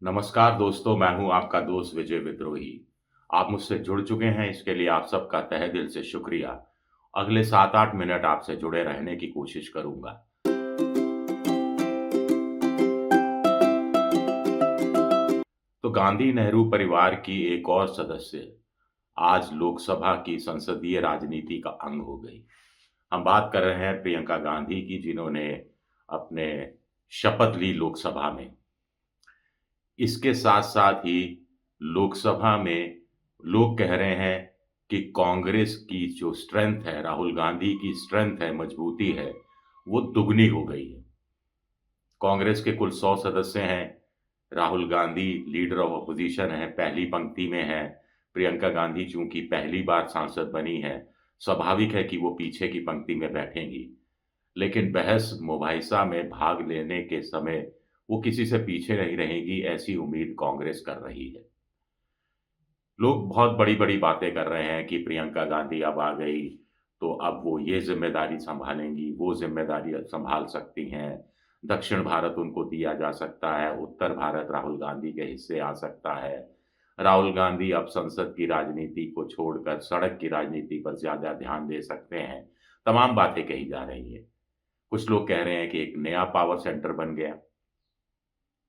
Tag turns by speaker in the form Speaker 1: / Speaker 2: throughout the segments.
Speaker 1: नमस्कार दोस्तों, मैं हूं आपका दोस्त विजय विद्रोही। आप मुझसे जुड़ चुके हैं, इसके लिए आप सबका तहे दिल से शुक्रिया। अगले 7-8 मिनट आपसे जुड़े रहने की कोशिश करूंगा। तो गांधी नेहरू परिवार की एक और सदस्य आज लोकसभा की संसदीय राजनीति का अंग हो गई। हम बात कर रहे हैं प्रियंका गांधी की, जिन्होंने अपने शपथ ली लोकसभा में। इसके साथ-साथ ही लोकसभा में लोग कह रहे हैं कि कांग्रेस की जो स्ट्रेंथ है, राहुल गांधी की स्ट्रेंथ है, मजबूती है, वो दुगनी हो गई है। कांग्रेस के कुल 100 सदस्य हैं। Rahul Gandhi leader of opposition हैं, पहली पंक्ति में हैं। प्रियंका गांधी चूँकि पहली बार सांसद बनी हैं, स्वाभाविक है कि वो पीछे की पंक्ति में बैठेंगी। लेकिन बहस-मुबाहिसा में भाग लेने के समय वो किसी से पीछे नहीं रहेंगी, ऐसी उम्मीद कांग्रेस कर रही है। लोग बहुत बड़ी-बड़ी बातें कर रहे हैं कि प्रियंका गांधी अब आ गई, तो अब वो ये ज़िम्मेदारी सँभालेंगी, वो ज़िम्मेदारी सँभाल सकती हैं। दक्षिण भारत उनको दिया जा सकता है, उत्तर भारत राहुल गांधी के हिस्से आ सकता है। राहुल गांधी अब संसद की राजनीति को छोड़कर सड़क की राजनीति पर ज़्यादा ध्यान दे सकते हैं। तमाम बातें कही जा रही हैं। कुछ लोग कह रहे हैं कि एक नया पावर सेंटर बन गया।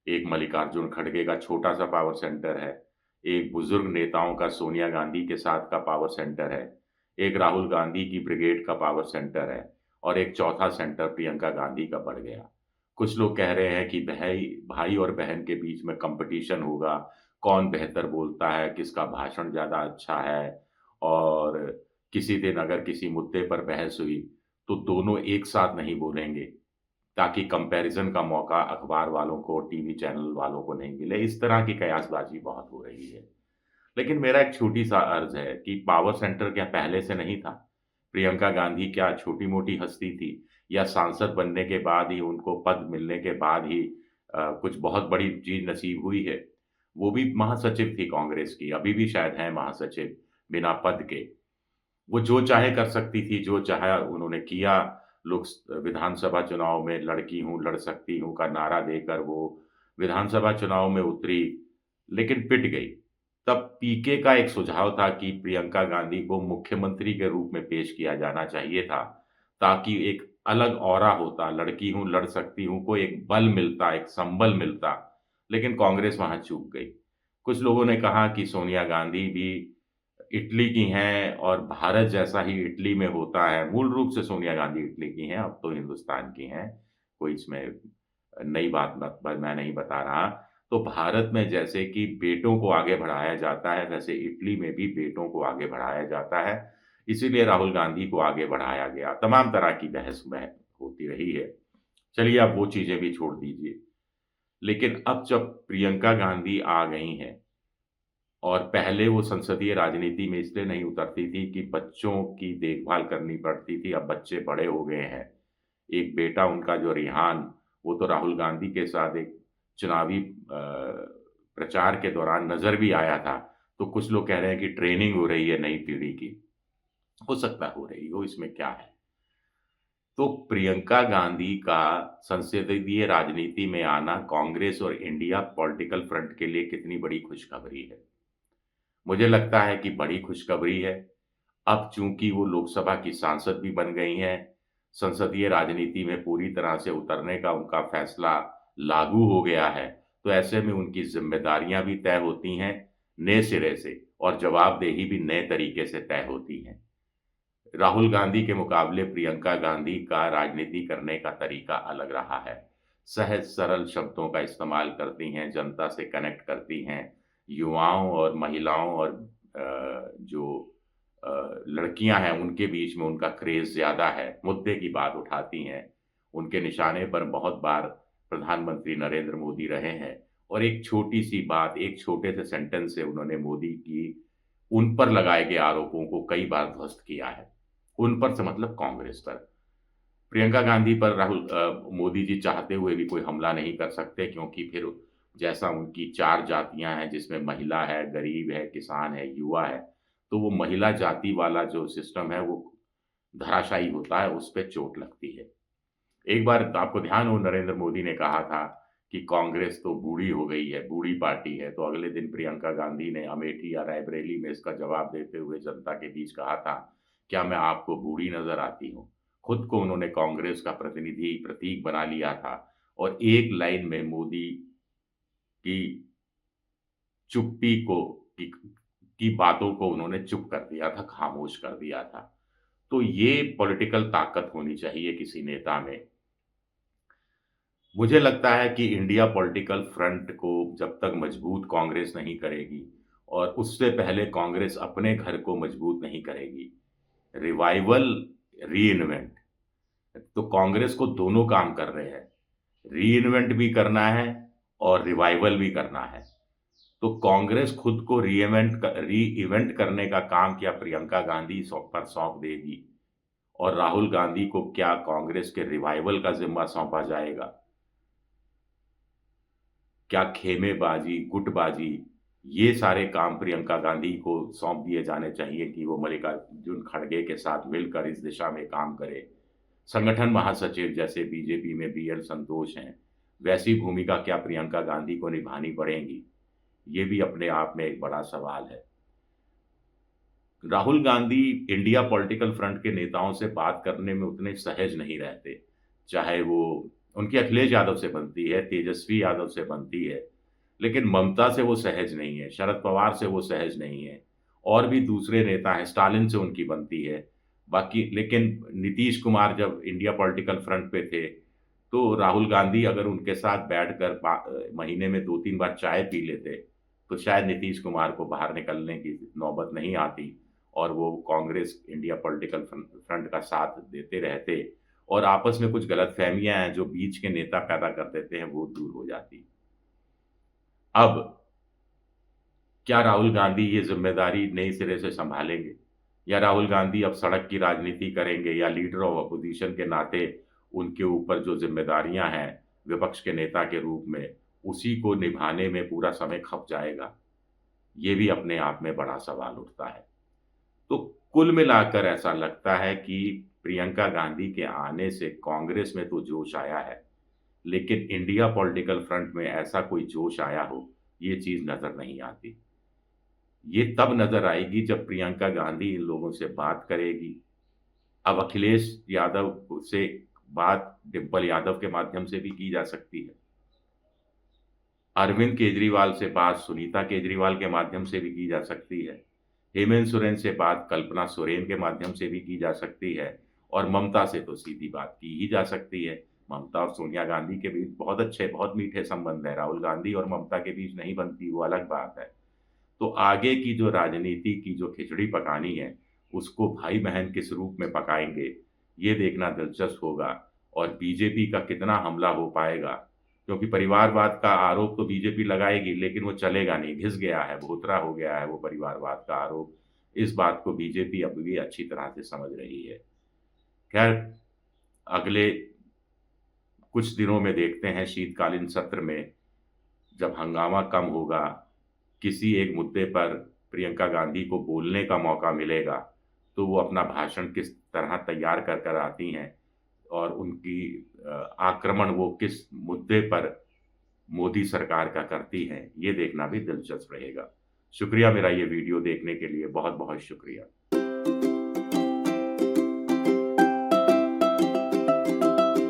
Speaker 1: एक मल्लिकार्जुन खड़गे का छोटा-सा पावर सेंटर है, एक बुजुर्ग नेताओं का सोनिया गांधी के साथ का पावर सेंटर है, एक राहुल गांधी की ब्रिगेड का पावर सेंटर है और एक चौथा सेंटर प्रियंका गांधी का बढ़ गया। कुछ लोग कह रहे हैं कि भाई भाई और बहन के बीच में कॉम्पिटिशन होगा, कौन बेहतर बोलता है, किसका भाषण ज़्यादा अच्छा है और किसी दिन अगर किसी मुद्दे पर बहस हुई, तो दोनों एक साथ नहीं बोलेंगे। ताकि कंपैरिज़न का मौका अखबार वालों को, टीवी चैनल वालों को नहीं मिले। इस तरह की कयासबाज़ी बहुत हो रही है। लेकिन मेरा एक छोटी-सा अर्ज़ है कि पावर सेंटर क्या पहले से नहीं था? प्रियंका गांधी क्या छोटी-मोटी हस्ती थी या सांसद बनने के बाद ही उनको पद मिलने के बाद ही कुछ बहुत बड़ी चीज़ नसीब हुई है? वो भी महासचिव थी कांग्रेस की, अभी भी शायद हैं महासचिव, बिना पद के। वो जो चाहे कर सकती थी, जो चाहा उन्होंने किया। लोक विधानसभा चुनाव में लड़की हूँ, लड़ सकती हूँ का नारा देकर वो विधानसभा चुनाव में उतरी, लेकिन पिट गई। तब पीके का एक सुझाव था कि प्रियंका गांधी को मुख्यमंत्री के रूप में पेश किया जाना चाहिए था, ताकि एक अलग ऑरा होता, लड़की हूँ, लड़ सकती हूँ को एक बल मिलता, एक संबल मिलता, लेकिन कांग्रेस वहाँ चूक गई। कुछ लोगों ने कहा कि सोनिया गांधी भी इटली की हैं और भारत जैसा ही इटली में होता है। मूल रूप से सोनिया गांधी इटली की हैं, अब तो हिंदुस्तान की हैं। कोई इसमें नई बात मत ब मैं नहीं बता रहा। तो भारत में जैसे कि बेटों को आगे बढ़ाया जाता है, वैसे इटली में भी बेटों को आगे बढ़ाया जाता है। इसीलिए राहुल गांधी को आगे बढ़ाया गया। तमाम तरह की बहस होती रही है। चलिए अब वो चीज़ें भी छोड़ दीजिए। लेकिन अब जब प्रियंका गांधी आ गई हैं और पहले वो संसदीय राजनीति में इसलिए नहीं उतरती थी कि बच्चों की देखभाल करनी पड़ती थी, अब बच्चे बड़े हो गए हैं। एक बेटा उनका जो रिहान, वो तो राहुल गांधी के साथ एक चुनावी प्रचार के दौरान नज़र भी आया था। तो कुछ लोग कह रहे हैं कि ट्रेनिंग हो रही है नई पीढ़ी की। हो सकता है हो रही हो, इसमें क्या है? तो प्रियंका गांधी का संसदीय राजनीति में आना कांग्रेस और इंडिया पॉलिटिकल फ्रंट के लिए कितनी बड़ी खुशखबरी है। मुझे लगता है कि बड़ी खुशखबरी है। अब चूँकि वो लोकसभा की सांसद भी बन गई हैं, संसदीय राजनीति में पूरी तरह से उतरने का उनका फैसला लागू हो गया है, तो ऐसे में उनकी ज़िम्मेदारियाँ भी तय होती हैं, नए सिरे से और जवाबदेही भी नए तरीके से तय होती है। राहुल गांधी के मुकाबले प्रियंका गांधी का राजनीति करने का तरीका अलग रहा है। सहज सरल शब्दों का इस्तेमाल करती हैं, जनता से कनेक्ट करती हैं, युवाओं और महिलाओं और जो लड़कियां हैं उनके बीच में उनका क्रेज़ ज़्यादा है, मुद्दे की बात उठाती हैं। उनके निशाने पर बहुत बार प्रधानमंत्री नरेंद्र मोदी रहे हैं और एक छोटी-सी बात, एक छोटे से सेंटेंस से उन्होंने मोदी की उन पर लगाए गए आरोपों को कई बार ध्वस्त किया है। उन पर से मतलब कांग्रेस पर। प्रियंका गांधी पर मोदी जी चाहते हुए भी कोई हमला नहीं कर सकते क्योंकि फिर जैसा उनकी 4 जातियाँ हैं जिसमें महिला है, गरीब है, किसान है, युवा है, तो वो महिला जाति वाला जो सिस्टम है वो धराशायी होता है, उस पे चोट लगती है। एक बार आपको ध्यान हो नरेंद्र मोदी ने कहा था कि कांग्रेस तो बूढ़ी हो गई है, बूढ़ी पार्टी है, तो अगले दिन प्रियंका गांधी ने अमेठी या रायबरेली में इसका जवाब देते हुए जनता के बीच कहा था, क्या मैं आपको बूढ़ी नजर आती हूँ? खुद को उन्होंने कांग्रेस का प्रतिनिधि प्रतीक बना लिया था और एक लाइन में मोदी की चुप्पी को की, की बातों को उन्होंने चुप कर दिया था, खामोश कर दिया था। तो ये पॉलिटिकल ताकत होनी चाहिए किसी नेता में। मुझे लगता है कि इंडिया पॉलिटिकल फ्रंट को जब तक मजबूत कांग्रेस नहीं करेगी और उससे पहले कांग्रेस अपने घर को मजबूत नहीं करेगी, रिवाइवल, रीइन्वेंट, तो कांग्रेस को दोनों काम कर रहे हैं, रीइन्वेंट भी करना है और रिवाइवल भी करना है। तो कांग्रेस खुद को री इवेंट करने का काम क्या प्रियंका गांधी पर सौंप देगी और राहुल गांधी को क्या कांग्रेस के रिवाइवल का जिम्मा सौंपा जाएगा? क्या खेमेबाजी, गुटबाजी, ये सारे काम प्रियंका गांधी को सौंप दिए जाने चाहिए कि वो मल्लिकार्जुन खड़गे के साथ मिलकर इस दिशा में काम करे? संगठन महासचिव जैसे बीजेपी में बीएल संतोष हैं, वैसी भूमिका क्या प्रियंका गांधी को निभानी पड़ेगी? ये भी अपने आप में एक बड़ा सवाल है। Rahul Gandhi India political front के नेताओं से बात करने में उतने सहज नहीं रहते, चाहे वो उनकी अखिलेश यादव से बनती है, तेजस्वी यादव से बनती है, लेकिन ममता से वो सहज नहीं है, शरद पवार से वो सहज नहीं है, और भी दूसरे नेता हैं, स्टालिन से उनकी बनती है। बाकी लेकिन नीतीश कुमार जब इंडिया पॉलिटिकल फ्रंट पे थे, तो राहुल गांधी अगर उनके साथ बैठकर महीने में 2-3 बार चाय पी लेते, तो शायद नीतीश कुमार को बाहर निकलने की नौबत नहीं आती और वो कांग्रेस इंडिया पॉलिटिकल फ्रंट का साथ देते रहते और आपस में कुछ गलतफहमियां हैं जो बीच के नेता पैदा कर देते हैं, वो दूर हो जाती। अब क्या राहुल गांधी ये ज़िम्मेदारी नए सिरे से सँभालेंगे? या राहुल गांधी अब सड़क की राजनीति करेंगे या लीडर ऑफ अपोज़िशन के नाते उनके ऊपर जो ज़िम्मेदारियाँ हैं विपक्ष के नेता के रूप में, उसी को निभाने में पूरा समय खप जाएगा? ये भी अपने आप में बड़ा सवाल उठता है। तो कुल मिलाकर ऐसा लगता है कि प्रियंका गांधी के आने से कांग्रेस में तो जोश आया है, लेकिन इंडिया पॉलिटिकल फ्रंट में ऐसा कोई जोश आया हो, ये चीज़ नज़र नहीं आती। ये तब नज़र आएगी जब प्रियंका गांधी इन लोगों से बात करेगी। अब अखिलेश यादव से बात डिंपल यादव के माध्यम से भी की जा सकती है। अरविंद केजरीवाल से बात सुनीता केजरीवाल के माध्यम से भी की जा सकती है। हेमंत सोरेन से बात कल्पना सोरेन के माध्यम से भी की जा सकती है और ममता से तो सीधी बात की ही जा सकती है। ममता और सोनिया गांधी के बीच बहुत अच्छे, बहुत मीठे संबंध है। राहुल गांधी और ममता के बीच नहीं बनती, वो अलग बात है। तो आगे की जो राजनीति की जो खिचड़ी पकानी है, उसको भाई-बहन किस रूप में पकाएँगे, ये देखना दिलचस्प होगा और बीजेपी का कितना हमला हो पाएगा, क्योंकि परिवारवाद का आरोप तो बीजेपी लगाएगी, लेकिन वो चलेगा नहीं, घिस गया है, भोथरा हो गया है वो परिवारवाद का आरोप। इस बात को बीजेपी अब भी अच्छी तरह से समझ रही है। खैर, अगले कुछ दिनों में देखते हैं शीतकालीन सत्र में जब हंगामा कम होगा, किसी एक मुद्दे पर प्रियंका गांधी को बोलने का मौका मिलेगा, तो वो अपना भाषण किस तरह तैयार कर कर आती हैं और उनकी आक्रमण वो किस मुद्दे पर मोदी सरकार का करती हैं, ये देखना भी दिलचस्प रहेगा। शुक्रिया मेरा ये वीडियो देखने के लिए, बहुत-बहुत शुक्रिया।